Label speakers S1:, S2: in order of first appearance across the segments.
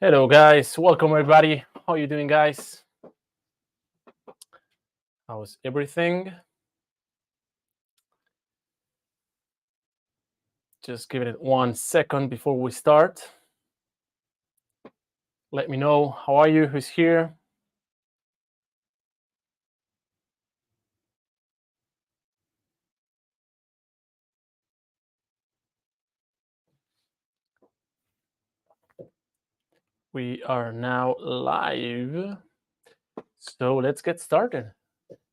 S1: Hello guys, welcome everybody. How are you doing, guys? How's everything? Just give it 1 second before we start. Let me know, how are you? Who's here? We are now live. So let's get started.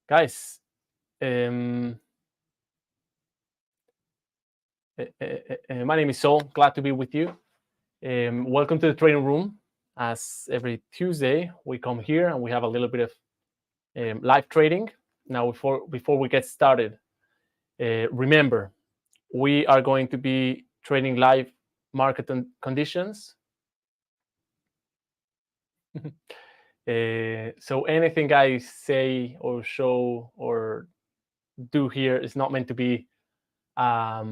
S1: Guys, my name is Saul. Glad to be with you. Welcome to the trading room. As every Tuesday, we come here and we have a little bit of live trading. Now, before we get started, remember, we are going to be trading live market conditions. So anything I say or show or do here is not meant to be a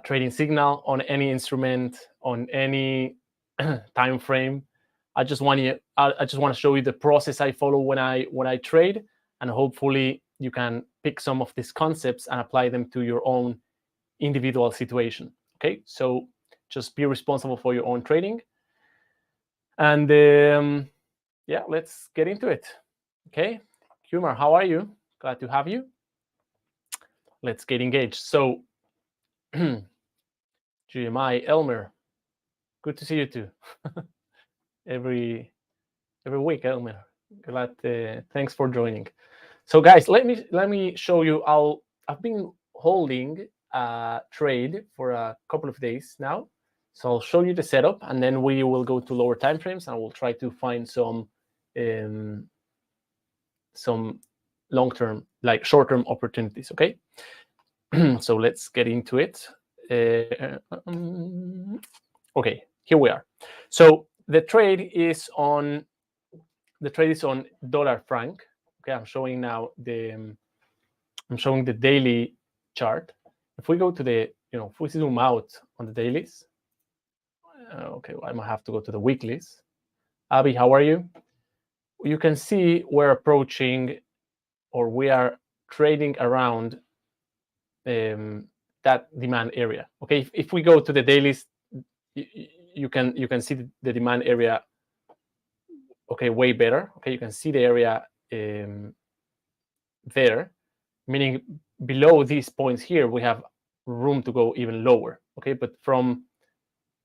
S1: trading signal on any instrument, on any time frame. I just want to show you the process I follow when I trade, and hopefully you can pick some of these concepts and apply them to your own individual situation. Okay, so just be responsible for your own trading. And yeah, let's get into it. Okay, Kumar, how are you? Glad to have you. Let's get engaged. So, GMI, Elmer, good to see you too. every week, Elmer. Glad. Thanks for joining. So, guys, let me show you. I've been holding a trade for a couple of days now. So I'll show you the setup, and then we will go to lower time frames, and we'll try to find some long-term, like short-term opportunities. Okay. So let's get into it. Okay, here we are. So the trade is on dollar franc. Okay, I'm showing now the daily chart. If we go to the, if we zoom out on the dailies, okay, I might have to go to the weeklies. Abby, how are you? You can see we're approaching, or we are trading around that demand area. Okay, if we go to the dailies, you can see the demand area. Okay, way better. Okay, you can see the area there, meaning below these points here, we have room to go even lower. Okay, but from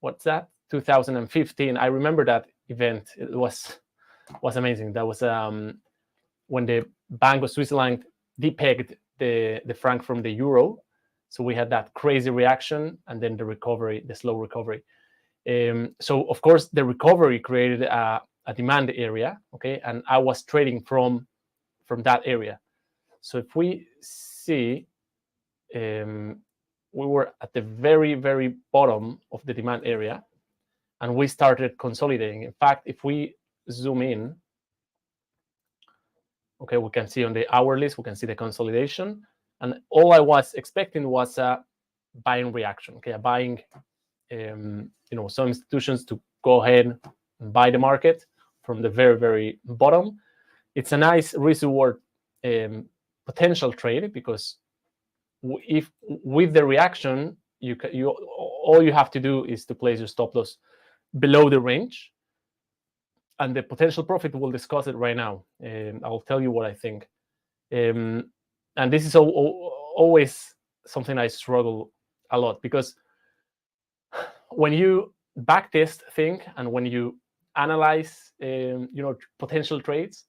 S1: what's that? 2015. I remember that event. It was amazing. That was when the Bank of Switzerland depegged the franc from the euro. So we had that crazy reaction, and then the recovery, the slow recovery. So of course the recovery created a demand area. Okay, and I was trading from that area. So if we see, we were at the very, very bottom of the demand area, and we started consolidating. In fact, if we zoom in, okay, we can see on the hourlies, we can see the consolidation. And all I was expecting was a buying reaction, okay, a buying, some institutions to go ahead and buy the market from the very, very bottom. It's a nice risk-reward potential trade, because if with the reaction, all you have to do is to place your stop loss below the range, and the potential profit, we'll discuss it right now. I'll tell you what I think. And this is always something I struggle a lot, because when you backtest things and when you analyze, potential trades,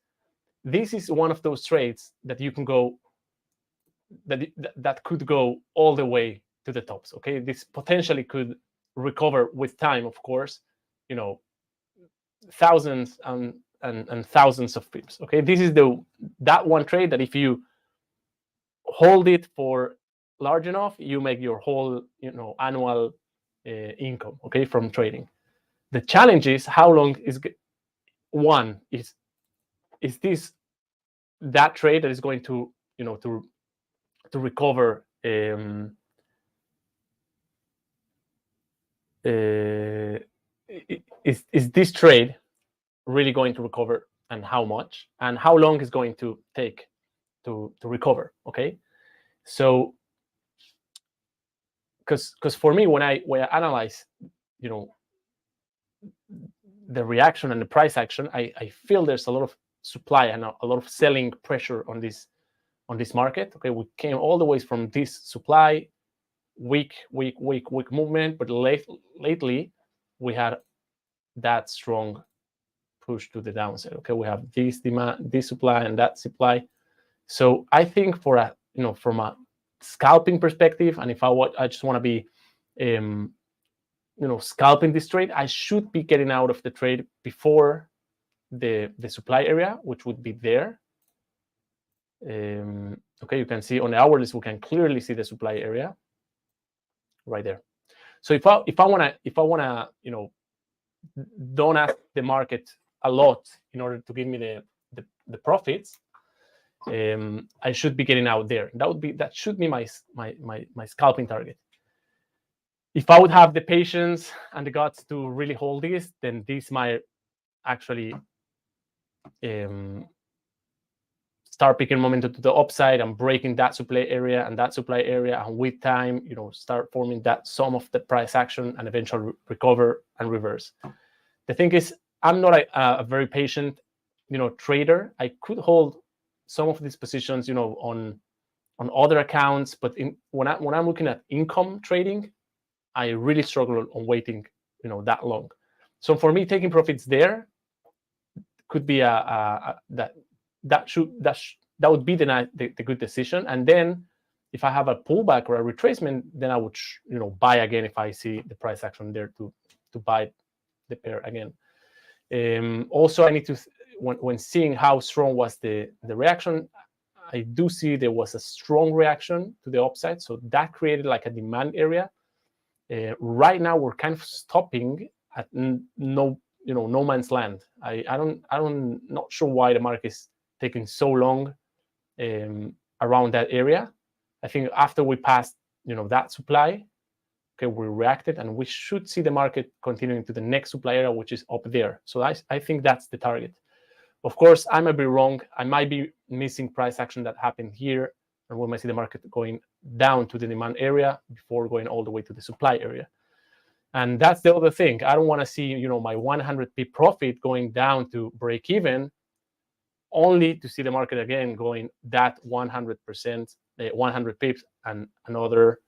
S1: this is one of those trades that you can go, that could go all the way to the tops. Okay, this potentially could recover with time, of course, thousands and thousands of pips. Okay, this is that one trade that if you hold it for large enough, you make your whole annual income, okay, from trading. The challenge is how long is this that trade that is going to to recover is this trade really going to recover, and how much, and how long is going to take to recover? Okay, so because for me, when I analyze, the reaction and the price action, I feel there's a lot of supply and a lot of selling pressure on this market. Okay, we came all the way from this supply weak movement, but lately we had that strong push to the downside. Okay, we have this demand, this supply, and that supply. So I think for a from a scalping perspective, and if I just want to be scalping this trade, I should be getting out of the trade before the supply area, which would be there. Okay, you can see on the hourlies, we can clearly see the supply area right there. So if I wanna don't ask the market a lot in order to give me the profits, I should be getting out there. That should be my scalping target. If I would have the patience and the guts to really hold this, then this might actually start picking momentum to the upside and breaking that supply area and that supply area, and with time, start forming that sum of the price action and eventually recover and reverse. The thing is, I'm not a very patient, trader. I could hold some of these positions, on other accounts, but when I'm looking at income trading, I really struggle on waiting, that long. So for me, taking profits there could be that would be the good decision. And then if I have a pullback or a retracement, then I would buy again if I see the price action there to buy the pair again. Also, I need to when seeing how strong was the reaction, I do see there was a strong reaction to the upside, so that created like a demand area. Right now we're kind of stopping at no man's land. I'm not sure why the market is taking so long around that area. I think after we passed that supply, okay, we reacted, and we should see the market continuing to the next supply area, which is up there. So I think that's the target. Of course, I might be wrong. I might be missing price action that happened here, and we might see the market going down to the demand area before going all the way to the supply area. And that's the other thing. I don't want to see my 100 pip profit going down to break even, only to see the market again going that 100%, 100 pips, and another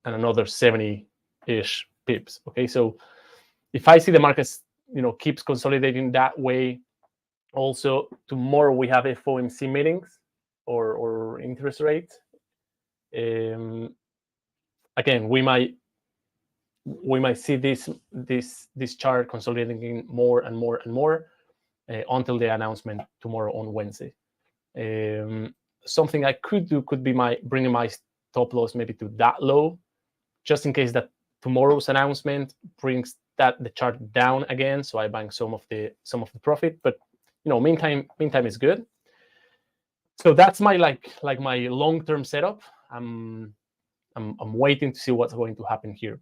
S1: 70-ish pips. Okay, so if I see the markets keeps consolidating that way, also tomorrow we have FOMC meetings or interest rates. Again, we might see this chart consolidating more and more and more until the announcement tomorrow on Wednesday. Something I could do could be bringing my stop loss maybe to that low, just in case that tomorrow's announcement brings the chart down again, so I bank some of the profit. But meantime is good. So that's my my long-term setup. I'm waiting to see what's going to happen here,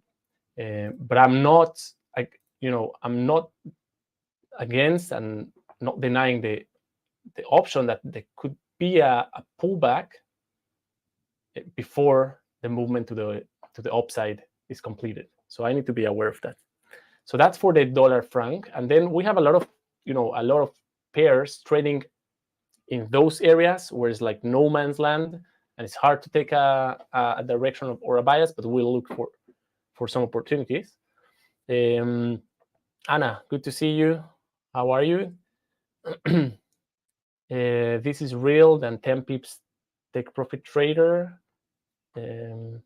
S1: but I'm not I'm not against and not denying the option that there could be a pullback before the movement to the upside is completed. So I need to be aware of that. So that's for the dollar franc, and then we have a lot of pairs trading in those areas where it's like no man's land, and it's hard to take a direction or a bias, but we'll look for some opportunities. Anna, good to see you. How are you? This is real, then 10 pips take profit trader. Is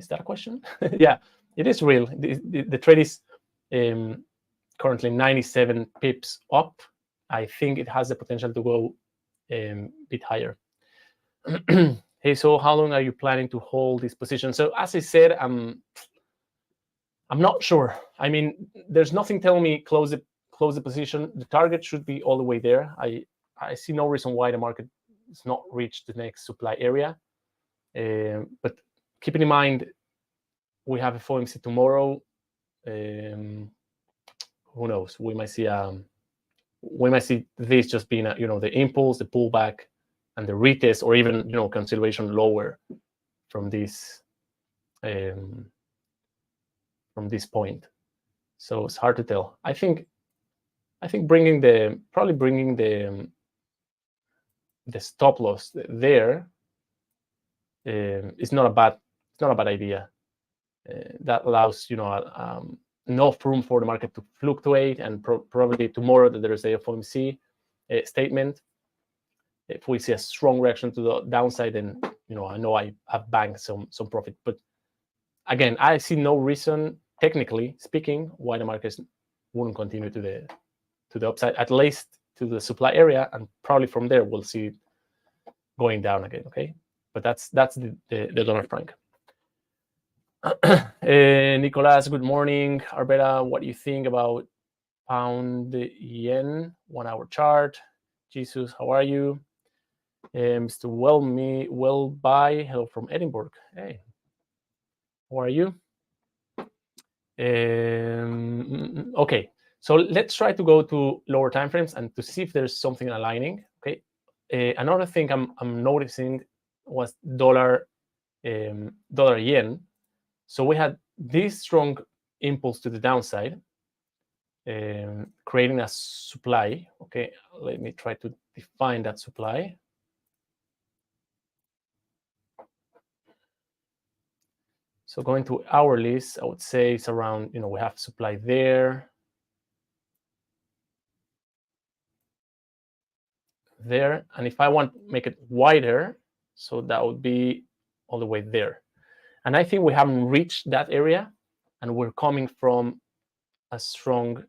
S1: that a question? Yeah, it is real. The trade is currently 97 pips up. I think it has the potential to go a bit higher. Hey, so how long are you planning to hold this position? So as I said, I'm not sure. I mean, there's nothing telling me close the position. The target should be all the way there. I see no reason why the market has not reached the next supply area. But keeping in mind we have a FOMC tomorrow. Who knows? We might see this just being the impulse, the pullback, and the retest, or even consideration lower from this point. So it's hard to tell. I think probably bringing the stop loss there is not a bad idea. That allows enough room for the market to fluctuate, and probably tomorrow that there is a FOMC statement. If we see a strong reaction to the downside, then I know I have banked some profit. But again, I see no reason, technically speaking, why the markets wouldn't continue to the upside, at least to the supply area, and probably from there we'll see it going down again. Okay, but that's the dollar franc. Nicolas, good morning. Arbeta, what do you think about pound yen 1 hour chart? Jesus, how are you? Mr. Wellby, hello from Edinburgh. Hey, how are you? Okay, so let's try to go to lower time frames and to see if there's something aligning. Okay, another thing I'm noticing was dollar yen. So we had this strong impulse to the downside, creating a supply. Okay, let me try to define that supply. So going to hourlies, I would say it's around, we have supply there, and if I want to make it wider, so that would be all the way there. And I think we haven't reached that area, and we're coming from a strong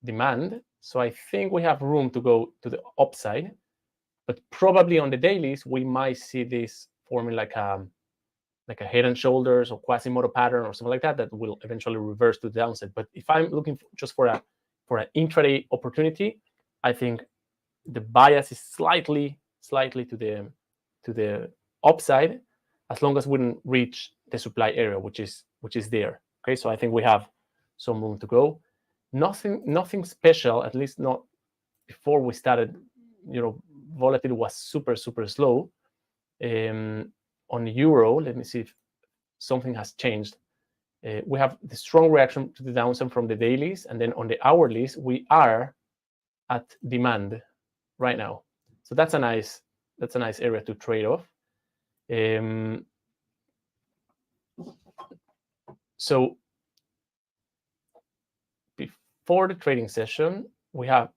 S1: demand. So I think we have room to go to the upside, but probably on the dailies, we might see this forming like a head and shoulders or Quasimodo pattern or something like that will eventually reverse to the downside. But if I'm looking just for an intraday opportunity, I think the bias is slightly to the upside, as long as we don't reach the supply area, which is there. Okay, so I think we have some room to go. Nothing special, at least not before we started. Volatility was super slow. On euro, let me see if something has changed. We have the strong reaction to the downside from the dailies, and then on the hourlies, we are at demand right now. So that's a nice area to trade off. So before the trading session, we had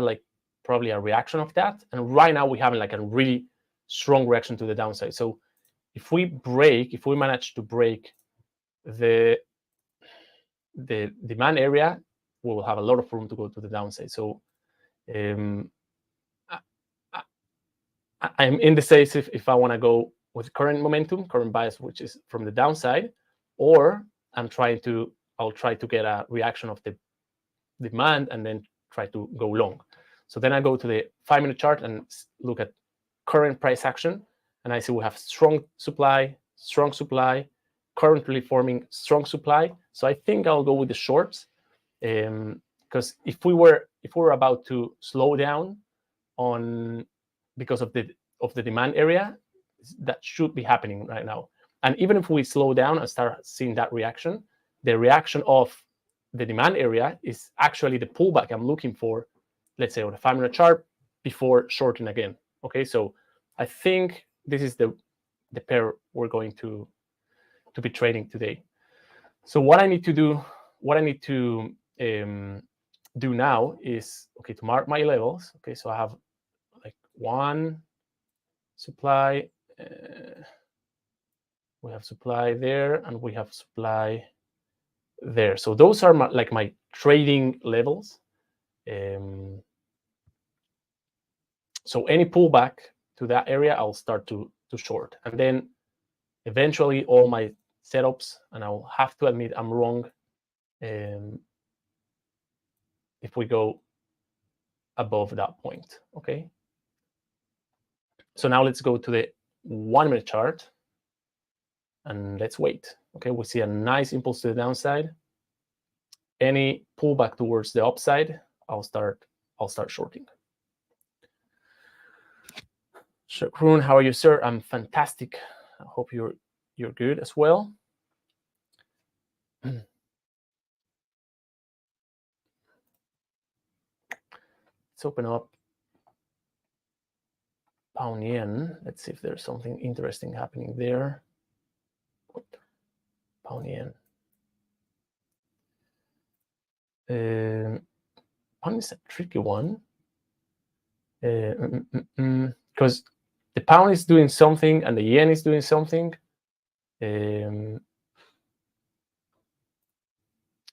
S1: like probably a reaction of that, and right now we have like a really strong reaction to the downside. So if we manage to break the demand area, we will have a lot of room to go to the downside. So I'm indecisive if I want to go with current momentum, current bias, which is from the downside, or I'll try to get a reaction of the demand and then try to go long. So then I go to the 5-minute chart and look at current price action, and I see we have strong supply, currently forming strong supply. So I think I'll go with the shorts, because if we were about to slow down because of the demand area, that should be happening right now. And even if we slow down and start seeing that reaction, the reaction of the demand area is actually the pullback I'm looking for, let's say on the 5-minute chart, before shorting again. Okay, so I think this is the pair we're going to be trading today. So what I need to do now is, okay, to mark my levels. Okay, so I have like one supply, we have supply there, and we have supply there. So those are my trading levels. So any pullback to that area, I'll start to short, and then eventually all my setups, and I'll have to admit I'm wrong if we go above that point. Okay, so now let's go to the 1-minute chart. and let's wait. Okay, we see a nice impulse to the downside. Any pullback towards the upside, I'll start shorting. Shakrun, how are you, sir? I'm fantastic. I hope you're good as well. Let's open up pound yen. Let's see if there's something interesting happening there. Pound yen. Pound is a tricky one because the pound is doing something and the yen is doing something.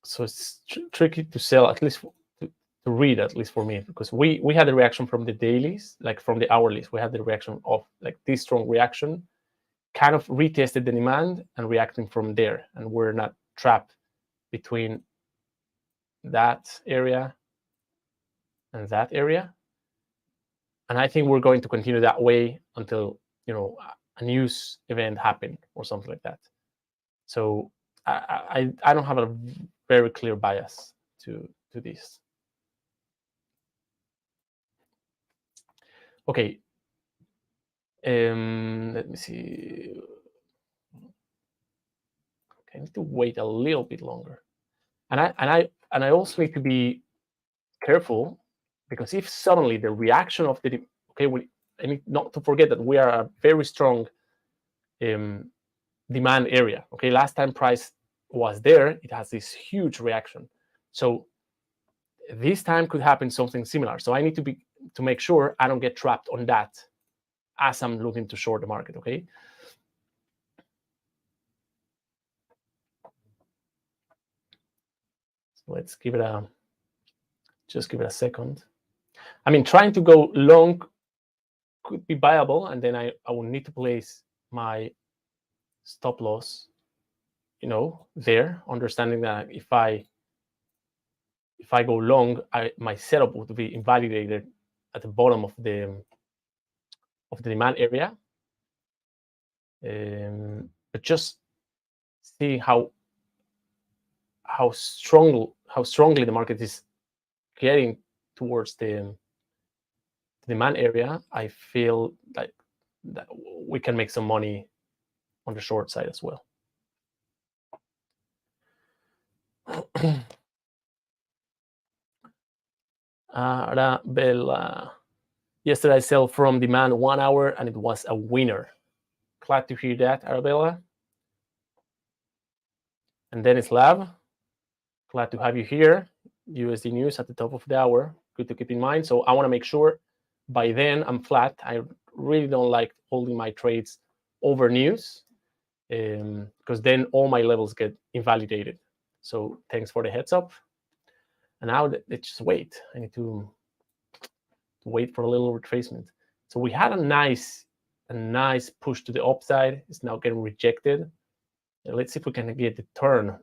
S1: So it's tricky to sell, at least to read, at least for me, because we had a reaction from the dailies, like from the hourlies. We had the reaction of like this strong reaction, kind of retested the demand and reacting from there, and we're not trapped between that area and that area. And I think we're going to continue that way until, you know, a news event happen or something like that. So I don't have a very clear bias to this. Okay. Let me see. Okay, I need to wait a little bit longer, and I also need to be careful, because if suddenly the reaction of the I need not to forget that we are a very strong demand area. Okay, last time price was there, it has this huge reaction. So this time could happen something similar. So I need to make sure I don't get trapped on that as I'm looking to short the market. Okay. So let's give it a second. I mean, trying to go long could be viable, and then I will need to place my stop loss, you know, there, understanding that if I go long, my setup would be invalidated at the bottom of the demand area. But just see how strongly the market is getting towards the demand area. I feel like that we can make some money on the short side as well. Arabella, yesterday I sell from demand 1 hour and it was a winner. Glad to hear that, Arabella. And Dennis Lab, glad to have you here. USD news at the top of the hour, good to keep in mind. So I want to make sure by then I'm flat. I really don't like holding my trades over news, because then all my levels get invalidated. So thanks for the heads up. And now let's just wait. I need to wait for a little retracement. So we had a nice push to the upside. It's now getting rejected. Let's see if we can get the turn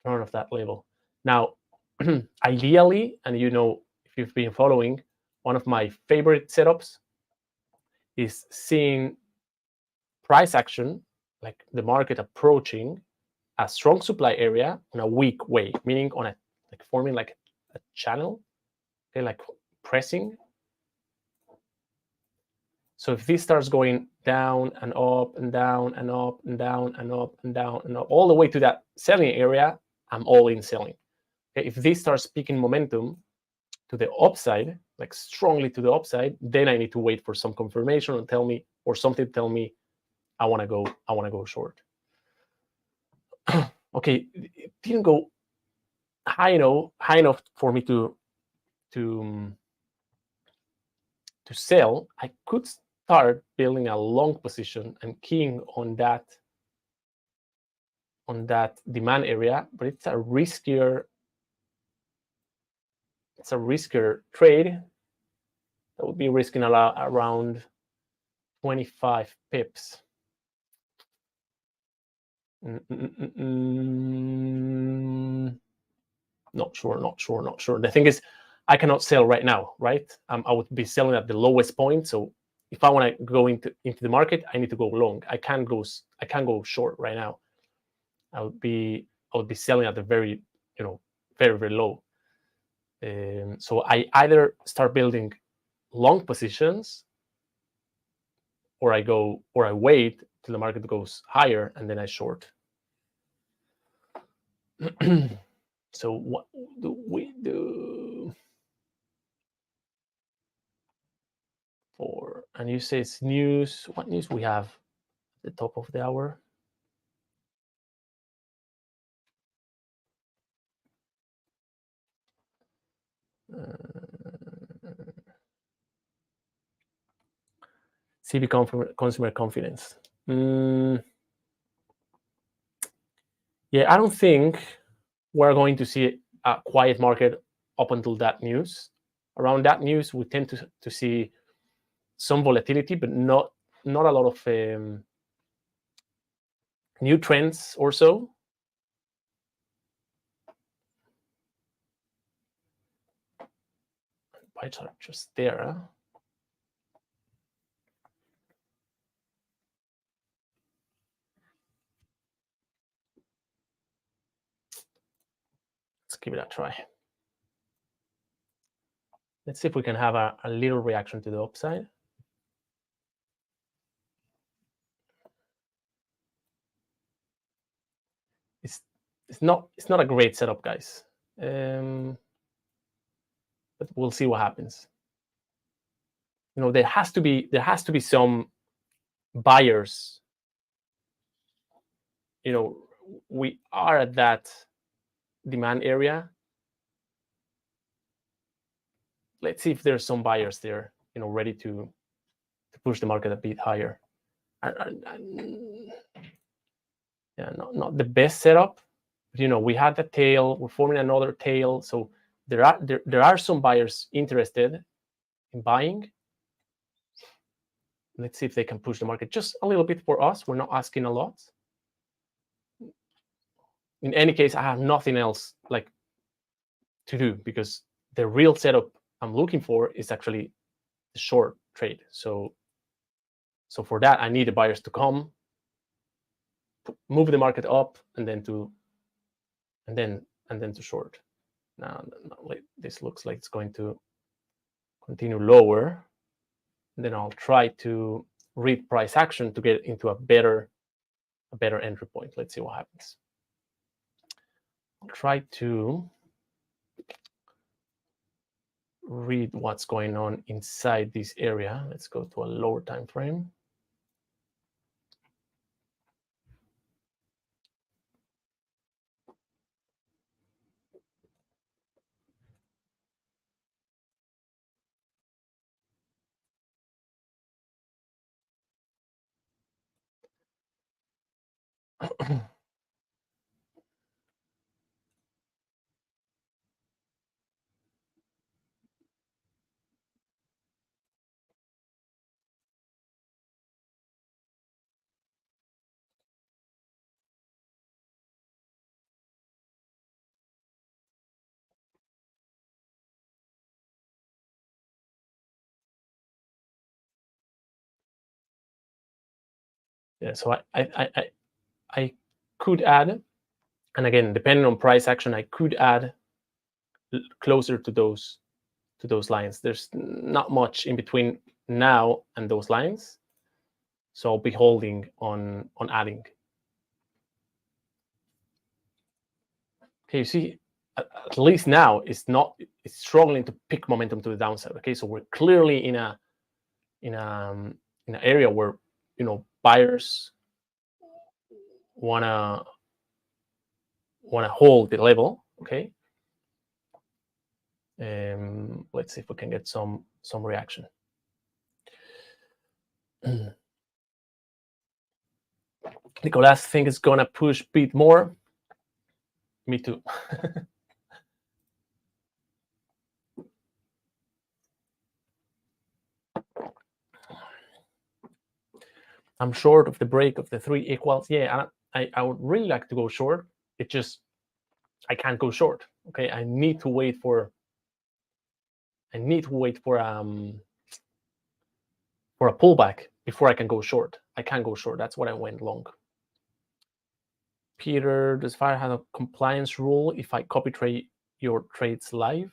S1: of that level. Now, ideally, and you know, if you've been following, one of my favorite setups is seeing price action, like the market approaching a strong supply area in a weak way, meaning on a forming like a channel, okay, like pressing. So if this starts going down and up and down and up and down and up and down and up all the way to that selling area, I'm all in selling. Okay, if this starts picking momentum to the upside, like strongly to the upside, then I need to wait for some confirmation and tell me, or something to tell me I want to go short. Okay, it didn't go high enough for me to sell. I could start building a long position and keying on that demand area, but it's a riskier trade. That would be risking around 25 pips. Not sure. The thing is, I cannot sell right now, right? I would be selling at the lowest point, so if I want to go into the market, I need to go long. I can't go short right now. I would be selling at the very, very, very low. So I either start building long positions, or I wait till the market goes higher and then I short. So what do we do? And you say it's news. What news we have at the top of the hour? CV consumer confidence. Yeah, I don't think we're going to see a quiet market up until that news. Around that news, we tend to see some volatility, but not a lot of new trends or so. Pie chart just there. Let's give it a try. Let's see if we can have a little reaction to the upside. It's not a great setup, guys. But we'll see what happens. There has to be some buyers. We are at that demand area. Let's see if there's some buyers there, ready to push the market a bit higher. Yeah, not the best setup. But, we had the tail. We're forming another tail, so there are some buyers interested in buying. Let's see if they can push the market just a little bit for us. We're not asking a lot. In any case, I have nothing else to do, because the real setup I'm looking for is actually the short trade. So for that, I need the buyers to come, move the market up, and then to short. Now this looks like it's going to continue lower. And then I'll try to read price action to get into a better entry point. Let's see what happens. I'll try to read what's going on inside this area. Let's go to a lower time frame. Yeah, so I could add, and again, depending on price action, I could add closer to those lines. There's not much in between now and those lines, so I'll be holding on adding. Okay, you see, at least now it's struggling to pick momentum to the downside. Okay, so we're clearly in an area where buyers wanna hold the level. Okay, let's see if we can get some reaction. Nicolas think it's gonna push bit more. Me too. I'm short of the break of the 3 equals. Yeah, I would really like to go short. It just, I can't go short. Okay, I need to wait for for a pullback before I can go short. I can't go short. That's what I went long. Peter, does Fire have a compliance rule if I copy trade your trades live?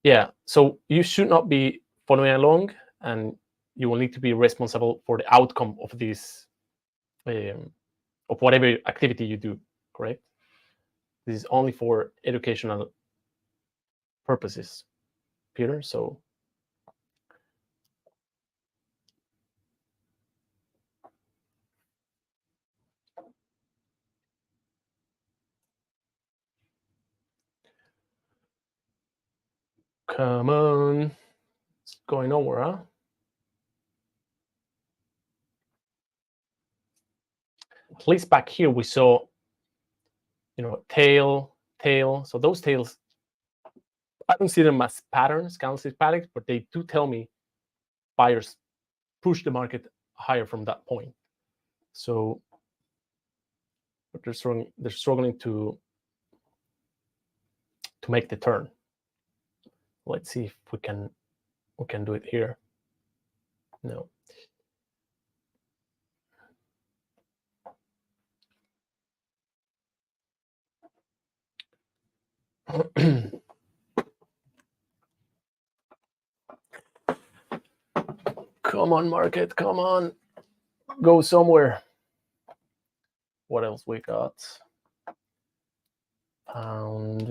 S1: Yeah, so you should not be following along, and you will need to be responsible for the outcome of this, of whatever activity you do, correct? This is only for educational purposes, Peter, so. Come on, it's going nowhere, huh? At least back here we saw, tail. So those tails, I don't see them as patterns, candlestick patterns, but they do tell me buyers push the market higher from that point. So, but they're struggling to make the turn. Let's see if we can do it here. No. Come on, market, come on, go somewhere. What else we got? Pound.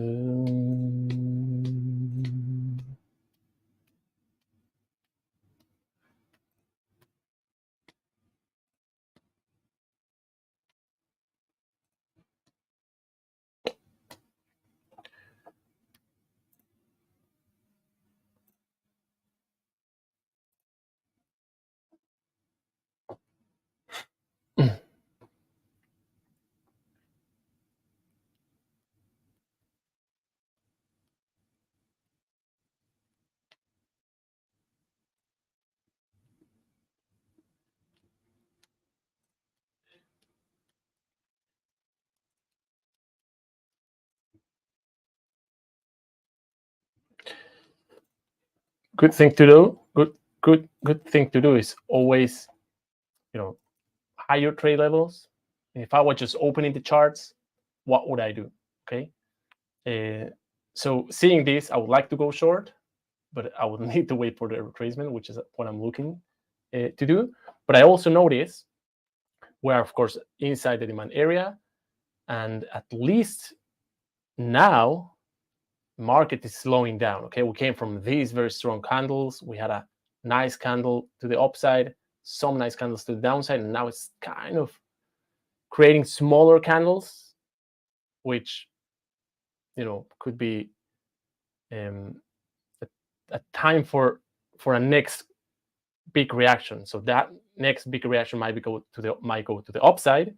S1: Good thing to do. Good thing to do is always, higher trade levels. And if I was just opening the charts, what would I do? Okay. So seeing this, I would like to go short, but I would need to wait for the retracement, which is what I'm looking to do. But I also notice we're, of course, inside the demand area, and at least now market is slowing down. Okay, we came from these very strong candles. We had a nice candle to the upside, some nice candles to the downside, and now it's kind of creating smaller candles, which could be a time for a next big reaction. So that next big reaction might go to the upside,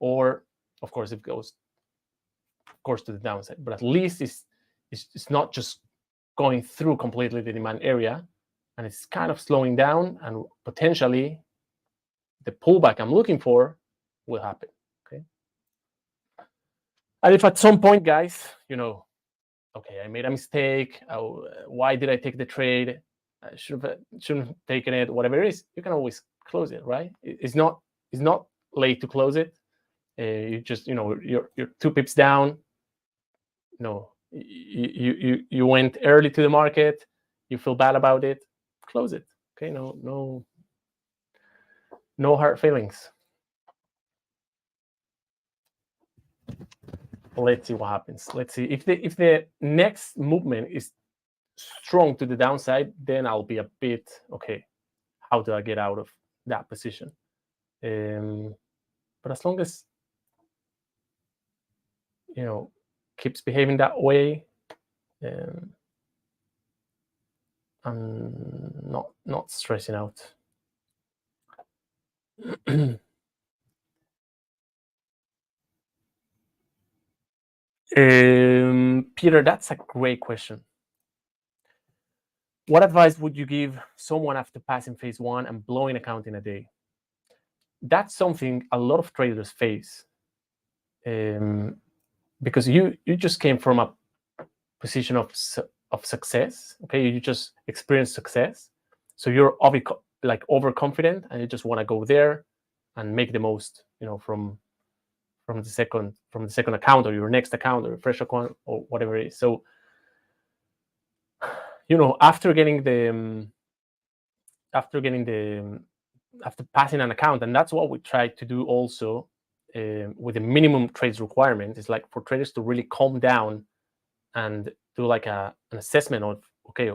S1: or of course it goes, of course, to the downside. But at least it's not just going through completely the demand area, and it's kind of slowing down, and potentially the pullback I'm looking for will happen. Okay. And if at some point, guys, okay, I made a mistake. Why did I take the trade? I shouldn't have taken it. Whatever it is, you can always close it, right? It's not late to close it. You just, you're 2 pips down. You went early to the market. You feel bad about it. Close it. Okay, no hard feelings. Let's see what happens. Let's see if the next movement is strong to the downside, then I'll be a bit okay. How do I get out of that position? But as long as keeps behaving that way, I'm not stressing out. Peter, that's a great question. What advice would you give someone after passing phase 1 and blowing account in a day? That's something a lot of traders face, because you just came from a position of success. Okay, you just experience success, so you're like overconfident, and you just want to go there and make the most, from the second account, or your next account, or a fresh account, or whatever it is. So, after passing an account, and that's what we try to do also with the minimum trades requirement, is like for traders to really calm down and do like an assessment of, okay,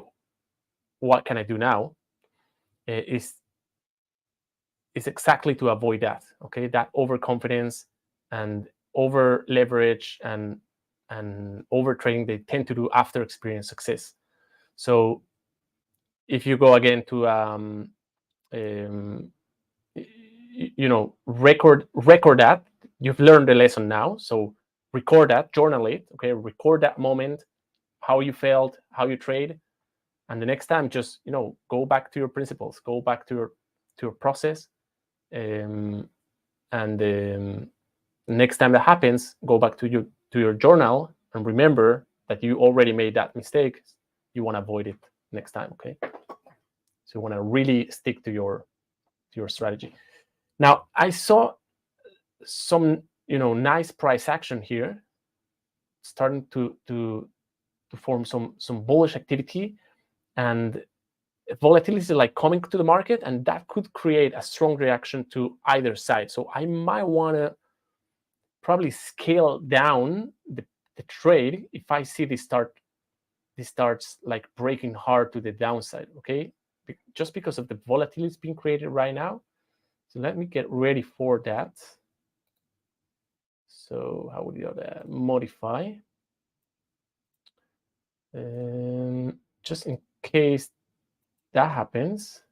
S1: what can I do now? Is exactly to avoid that, okay, that overconfidence and over leverage and over trading they tend to do after experience success. So if you go again to record that you've learned the lesson now, so record that, journal it, okay, record that moment, how you felt, how you trade, and the next time just go back to your principles, go back to your process, and next time that happens, go back to your journal and remember that you already made that mistake. You want to avoid it next time, okay? So you want to really stick to your strategy. Now, I saw some nice price action here, starting to form some bullish activity, and volatility is like coming to the market, and that could create a strong reaction to either side. So I might want to probably scale down the trade if I see this starts like breaking hard to the downside, okay? Just because of the volatility being created right now. So let me get ready for that. So how would you do that? Modify. Just in case that happens,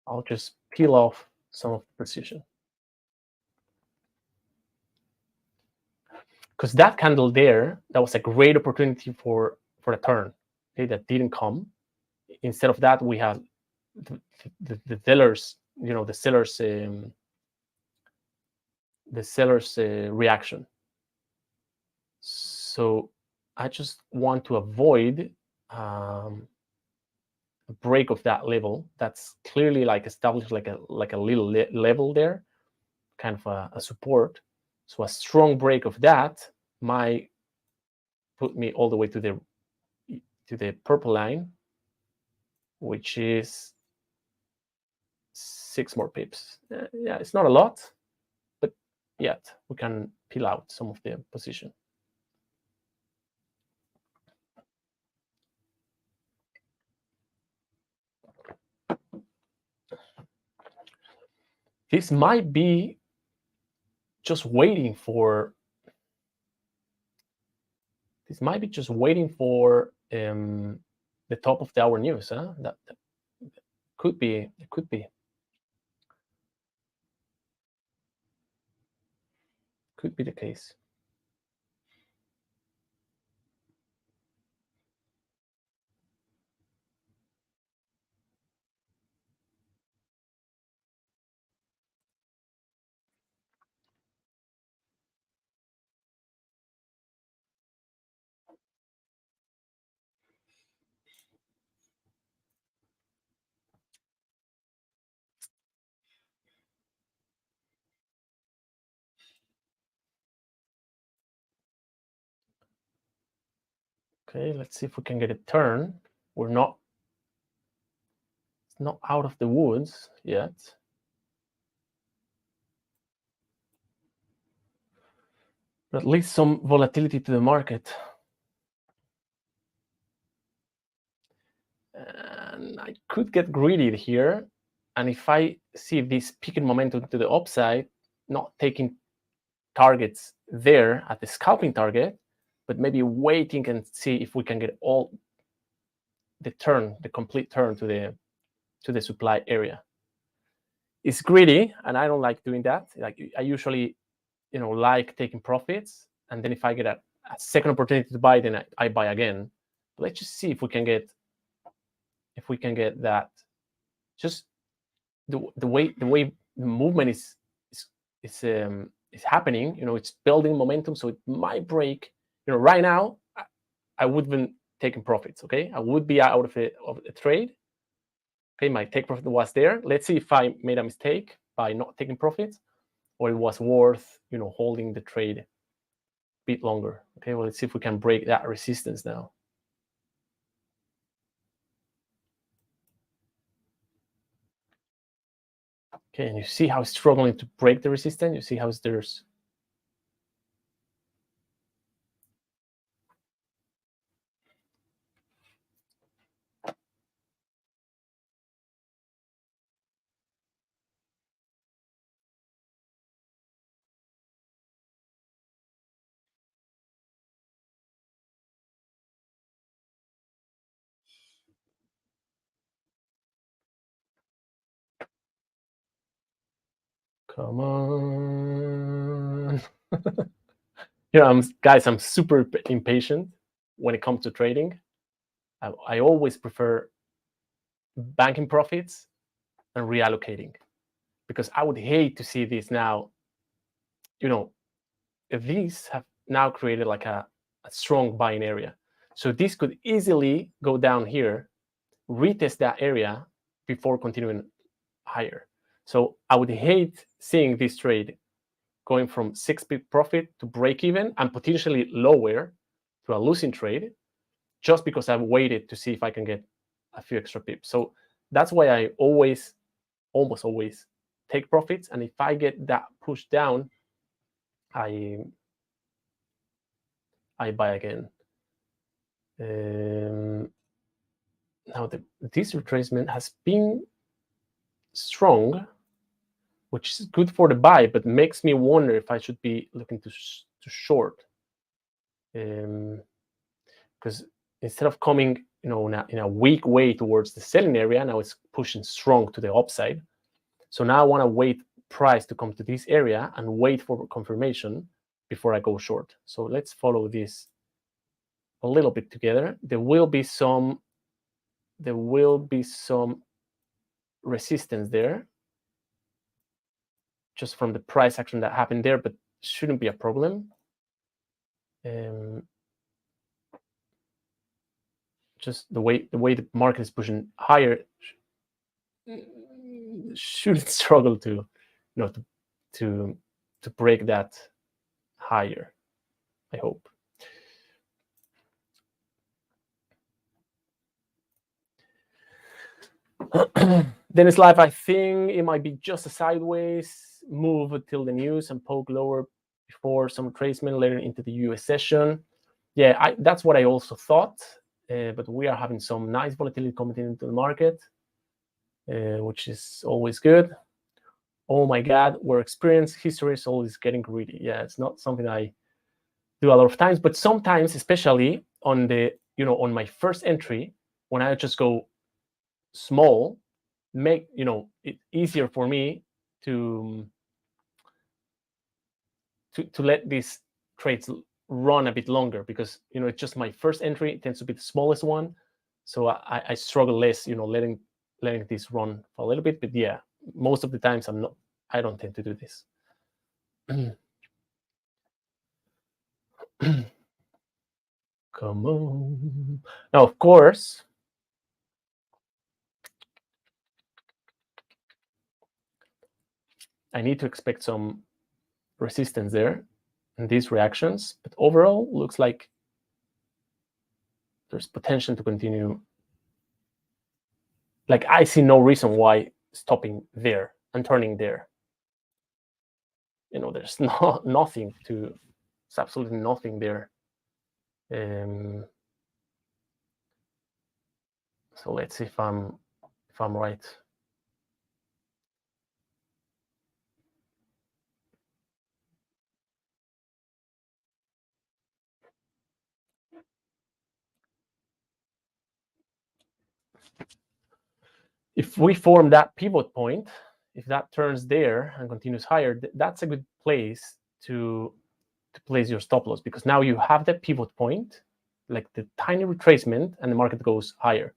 S1: I'll just peel off some of the position. Because that candle there, that was a great opportunity for a turn, okay, that didn't come. Instead of that, we have the sellers, the seller's reaction. So I just want to avoid a break of that level. That's clearly like established like a little level there, kind of a support. So a strong break of that might put me all the way to the purple line, which is 6 more pips. Yeah, it's not a lot, but yet we can peel out some of the position. This might be just waiting for the top of the hour news. That could be. It could be. Could be the case. Okay, let's see if we can get a turn. It's not out of the woods yet. But at least some volatility to the market. And I could get greedy here. And if I see this peaking momentum to the upside, not taking targets there at the scalping target, but maybe waiting and see if we can get all the complete turn to the supply area. It's greedy, and I don't like doing that. Like I usually, like taking profits, and then if I get a second opportunity to buy, then I buy again. But let's just see if we can get that. Just the way the movement is happening. It's building momentum, so it might break. Right now, I would have been taking profits. Okay, I would be out of a trade. Okay, my take profit was there. Let's see if I made a mistake by not taking profits, or it was worth, holding the trade a bit longer. Okay, well, let's see if we can break that resistance now. Okay, and you see how it's struggling to break the resistance. You see how there's come on. Guys, I'm super impatient when it comes to trading. I always prefer banking profits and reallocating, because I would hate to see this now. These have now created like a strong buying area. So this could easily go down here, retest that area before continuing higher. So I would hate seeing this trade going from 6 pip profit to break even and potentially lower to a losing trade, just because I've waited to see if I can get a few extra pips. So that's why I almost always take profits. And if I get that pushed down, I buy again. Now this retracement has been strong, which is good for the buy, but makes me wonder if I should be looking to short. Because instead of coming, in a weak way towards the selling area, now it's pushing strong to the upside. So now I want to wait price to come to this area and wait for confirmation before I go short. So let's follow this a little bit together. There will be some resistance there, just from the price action that happened there, but shouldn't be a problem. Just the way the market is pushing higher, shouldn't struggle to break that higher, I hope. Dennis Live, I think it might be just a sideways move until the news and poke lower before some retracement later into the US session. Yeah, that's what I also thought. But we are having some nice volatility coming into the market, which is always good. Oh my God, we're experienced. History is always getting greedy. Yeah, it's not something I do a lot of times, but sometimes, especially on on my first entry, when I just go small, make it easier for me to let these trades run a bit longer, because it's just my first entry. It tends to be the smallest one, so I struggle less letting this run for a little bit. But yeah, most of the times I don't tend to do this. Come on. Now, of course, I need to expect some resistance there in these reactions, but overall looks like there's potential to continue. Like, I see no reason why stopping there and turning there. There's nothing to, it's absolutely nothing there. So let's see if I'm right. If we form that pivot point, if that turns there and continues higher, that's a good place to place your stop loss, because now you have that pivot point, like the tiny retracement, and the market goes higher.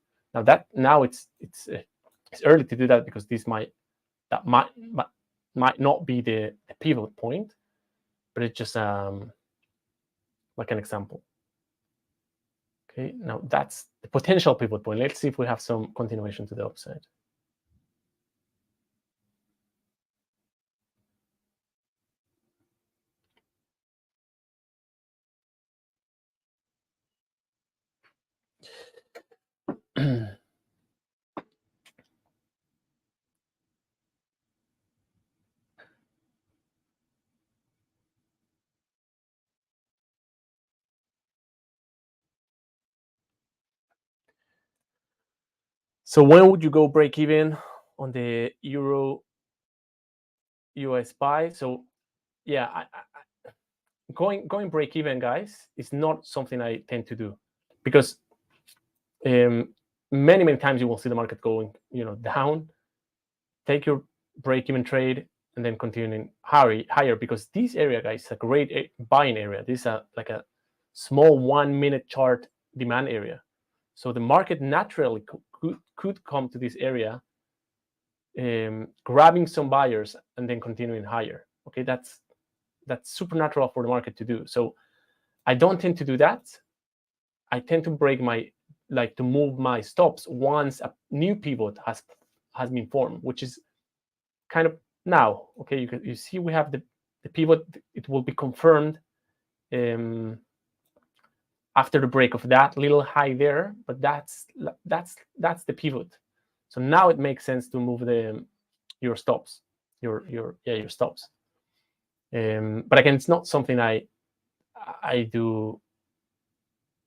S1: Now it's early to do that, because that might not be the pivot point, but it's just like an example. Okay, now that's the potential pivot point. Let's see if we have some continuation to the upside. So when would you go break even on the Euro US buy? So yeah, going break even, guys, is not something I tend to do, because many times you will see the market going down. Take your break even trade and then continuing higher, because this area, guys, is a great buying area. This is like a small 1 minute chart demand area. So the market naturally could come to this area, grabbing some buyers and then continuing higher. Okay, that's supernatural for the market to do. So I don't tend to do that. I tend to to move my stops once a new pivot has been formed, which is kind of now. Okay, you see we have the pivot. It will be confirmed after the break of that little high there, but that's the pivot. So now it makes sense to move your stops, your stops. But again, it's not something I do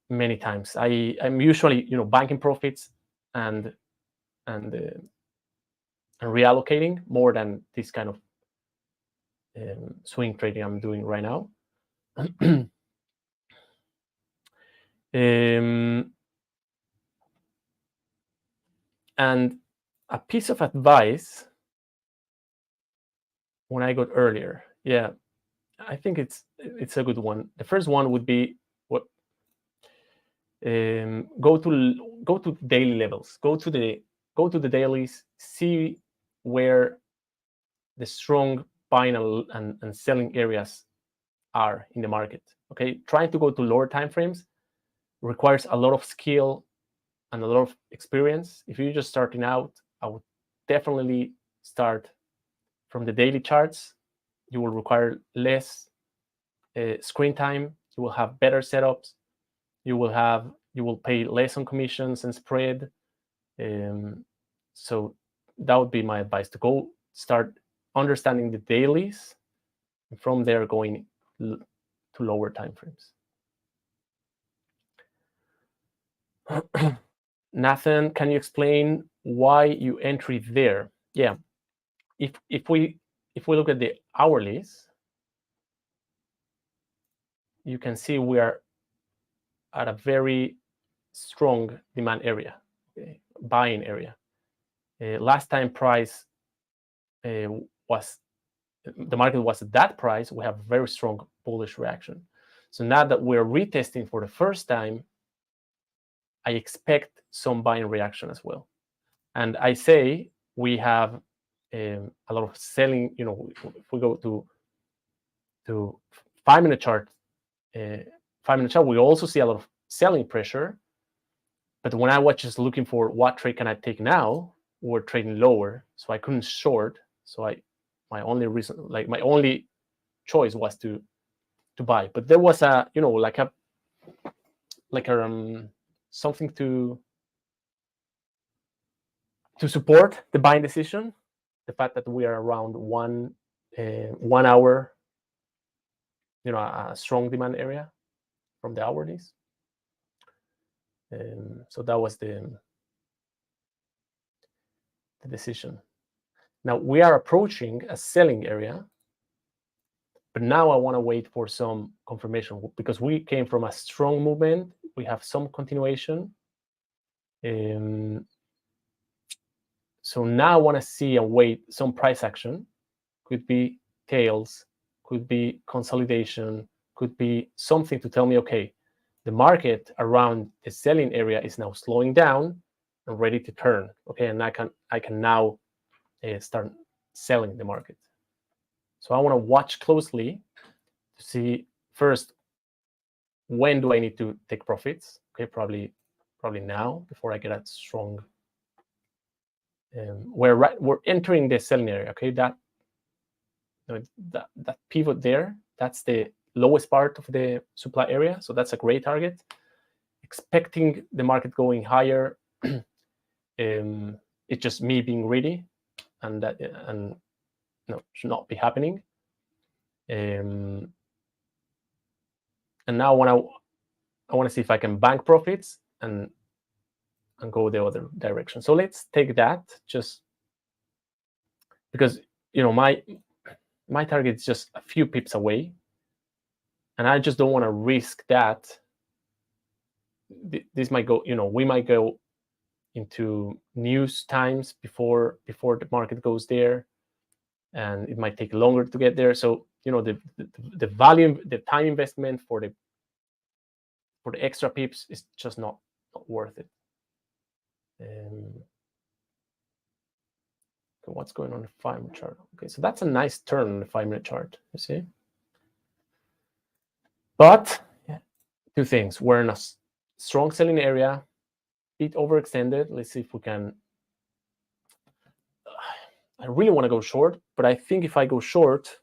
S1: many times. I'm usually banking profits and reallocating more than this kind of swing trading I'm doing right now. And a piece of advice when I got earlier, I think it's a good one. The first one would be what go to daily levels. Go to the dailies. See where the strong buying and selling areas are in the market. Okay, trying to go to lower time frames requires a lot of skill and a lot of experience. If you're just starting out, I would definitely start from the daily charts. You will require less screen time. You will have better setups. You will pay less on commissions and spread. So that would be my advice, to go start understanding the dailies, and from there going to lower time frames. Nathan, can you explain why you entry there? Yeah, if we look at the hourlies, you can see we are at a very strong demand area, buying area. Last time price was the market was at that price, we have a very strong bullish reaction. So now that we're retesting for the first time, I expect some buying reaction as well. And I say we have a lot of selling. If we go to 5 minute chart, 5 minute chart, we also see a lot of selling pressure. But when I was just looking for what trade can I take now, we're trading lower, so I couldn't short. So my only choice was to buy. But there was something to support the buying decision. The fact that we are around 1 hour, a strong demand area from the hourlies. So that was the decision. Now we are approaching a selling area, but now I want to wait for some confirmation, because we came from a strong movement. We have some continuation. So now I want to see and wait some price action. Could be tails, could be consolidation, could be something to tell me, okay, the market around the selling area is now slowing down and ready to turn. Okay, and I can now start selling the market. So I want to watch closely to see first, when do I need to take profits? Okay, probably now before I get a strong. We're entering the selling area. Okay, that pivot there, that's the lowest part of the supply area, so that's a great target. Expecting the market going higher, it's just me being greedy, and should not be happening. And now I want to see if I can bank profits and go the other direction. So let's take that, just because my target is just a few pips away, and I just don't want to risk that. This might go, we might go into news times before the market goes there, and it might take longer to get there. So the value, the time investment for the extra pips is just not worth it. What's going on the 5-minute chart? Okay, so that's a nice turn on the 5-minute chart, you see. But two things: we're in a strong selling area, bit overextended. Let's see if we can. I really want to go short, but I think if I go short,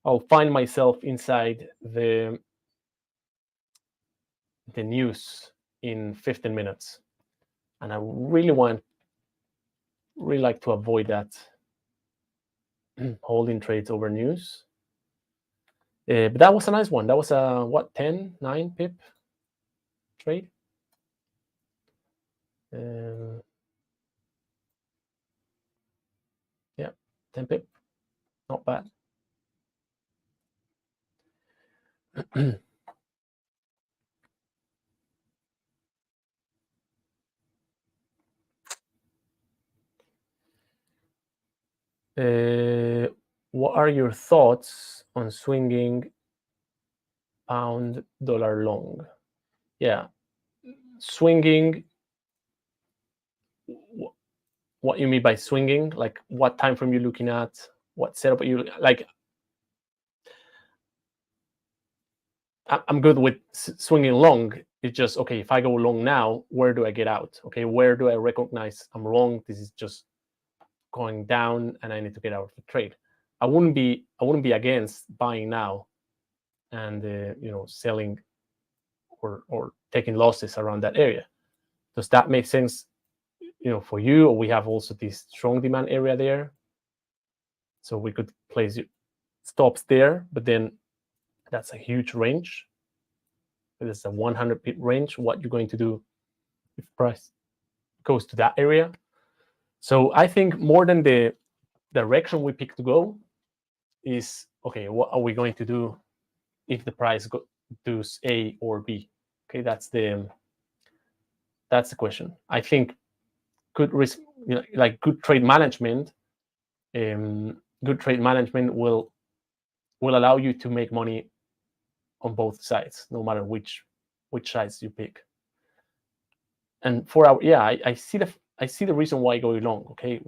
S1: I'll find myself inside the news in 15 minutes, and I really like to avoid that. Holding trades over news. But that was a nice one. That was a 9 pip trade. Yeah, 10 pip, not bad. What are your thoughts on swinging pound dollar long? Yeah, swinging. What you mean by swinging? Like what time frame you're looking at? What setup are you like? I'm good with swinging long. It's just, okay, if I go long now, where do I get out? Okay, where do I recognize I'm wrong? This is just going down and I need to get out of the trade. I wouldn't be against buying now and selling or taking losses around that area. Does that make sense for you? Or we have also this strong demand area there, so we could place stops there, but then that's a huge range. It's a 100 pip range. What you're going to do if price goes to that area? So I think more than the direction we pick to go is, okay, what are we going to do if the price does A or B? Okay, that's the question. I think good risk, like good trade management, will allow you to make money on both sides, no matter which sides you pick. And I see the reason why going long. Okay,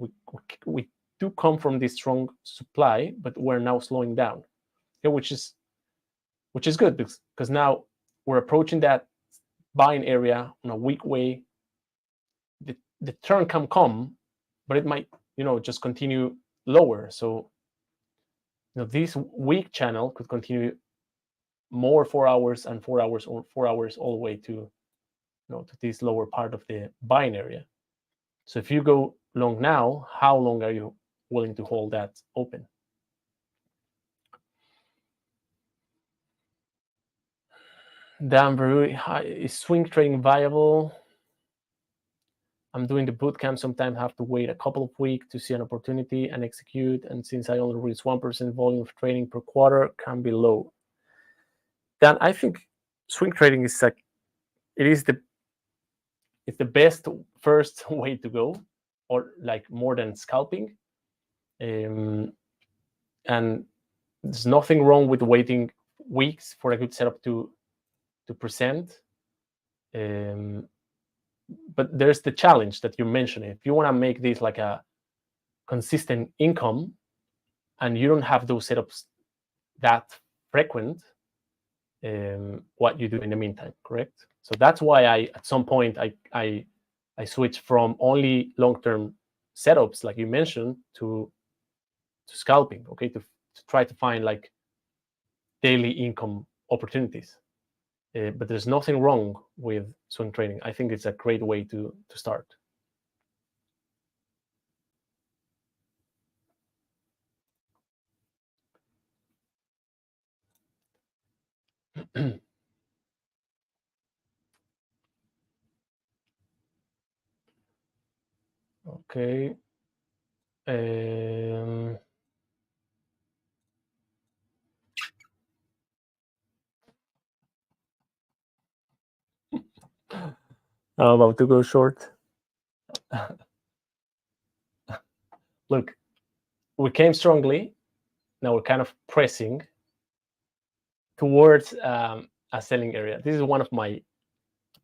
S1: we do come from this strong supply, but we're now slowing down. Okay, which is good because now we're approaching that buying area in a weak way. The turn can come, but it might just continue lower. So this weak channel could continue more 4 hours and 4 hours, or 4 hours all the way to to this lower part of the buying area. So if you go long now, how long are you willing to hold that open? Dan, very high. Is swing trading viable? I'm doing the bootcamp. Sometimes have to wait a couple of weeks to see an opportunity and execute. And since I only reach 1% volume of trading per quarter, can be low. Dan, I think swing trading is it's the best first way to go, or like more than scalping. And there's nothing wrong with waiting weeks for a good setup to present. But there's the challenge that you mentioned. If you want to make this like a consistent income and you don't have those setups that frequent, what you do in the meantime, correct? So that's why at some point I switched from only long-term setups, like you mentioned, to scalping. Okay, to try to find like daily income opportunities. But there's nothing wrong with swing trading. I think it's a great way to start. Okay. I'm about to go short. Look, we came strongly. Now we're kind of pressing towards a selling area. This is one of my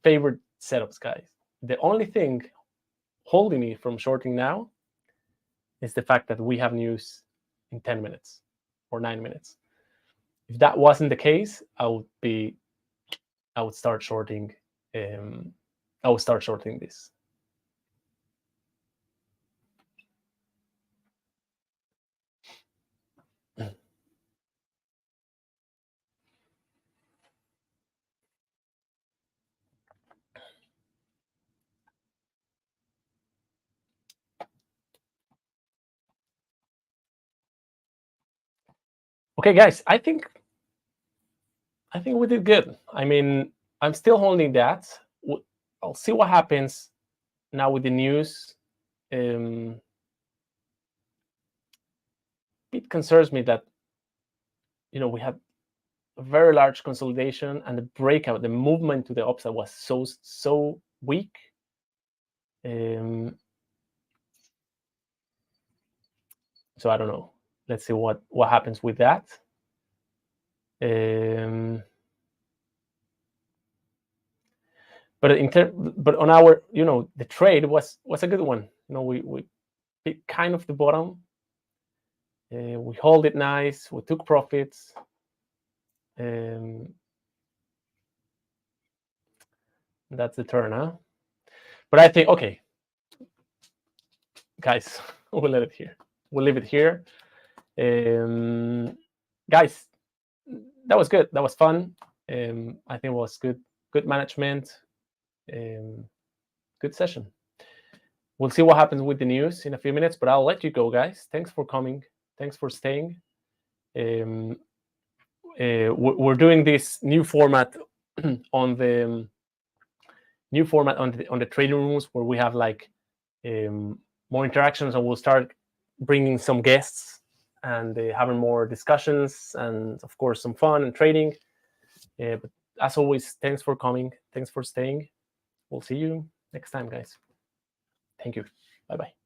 S1: favorite setups, guys. The only thing holding me from shorting now is the fact that we have news in 10 minutes or 9 minutes. If that wasn't the case, I would start shorting. I would start shorting this. Okay, guys, I think we did good. I mean, I'm still holding that. I'll see what happens now with the news. It concerns me that we had a very large consolidation, and the breakout, the movement to the upside was so weak. So I don't know. Let's see what happens with that. But on our, the trade was a good one. We hit kind of the bottom. We hold it nice. We took profits. That's the turn, huh? But I think, okay, guys, we'll let it here. We'll leave it here. Guys, that was good. That was fun. I think it was good management. Good session. We'll see what happens with the news in a few minutes, but I'll let you go, guys. Thanks for coming. Thanks for staying. We're doing this new format on the trading rooms, where we have like more interactions, and we'll start bringing some guests and having more discussions, and of course some fun and trading. But as always, thanks for coming. Thanks for staying. We'll see you next time, guys. Thank you. Bye-bye.